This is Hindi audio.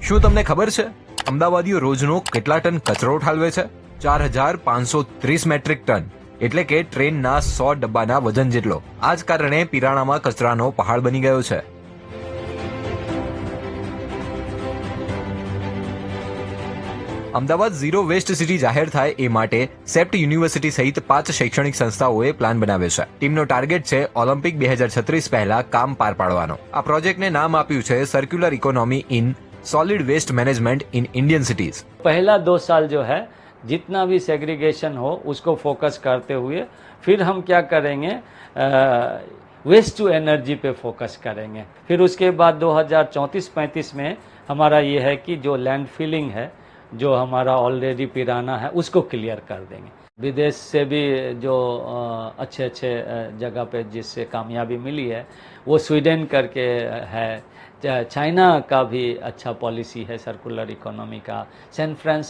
શું તમને ખબર છે અમદાવાદીઓ રોજનો કેટલા ટન કચરો ઠાલવે છે? 4530 મેટ્રિક ટન, એટલે કે ટ્રેનના 100 ડબ્બાના વજન જેટલો. આ જ કારણે પિરાણામાં કચરાનો પહાડ બની ગયો છે. અમદાવાદ ઝીરો વેસ્ટ સિટી જાહેર થાય એ માટે સેપ્ટ યુનિવર્સિટી સહિત 5 શૈક્ષણિક સંસ્થાઓએ પ્લાન બનાવ્યો છે. ટીમનો ટાર્ગેટ છે ઓલિમ્પિક 2036 પહેલા કામ પાર પાડવાનો. આ પ્રોજેક્ટને નામ આપ્યું છે circular economy in solid waste management in Indian cities. पहला 2 साल जो है जितना भी सेग्रीगेशन हो उसको फोकस करते हुए फिर हम क्या करेंगे, वेस्ट टू एनर्जी पे फोकस करेंगे. फिर उसके बाद 2034-35 में हमारा ये है कि जो लैंड फिलिंग है, जो हमारा ऑलरेडी पिराना है, उसको क्लियर कर देंगे. विदेश से भी जो अच्छे अच्छे जगह पे जिससे कामयाबी मिली है वो स्वीडन करके है. चाइना का भी अच्छा पॉलिसी है सर्कुलर इकोनॉमी का. San Francisco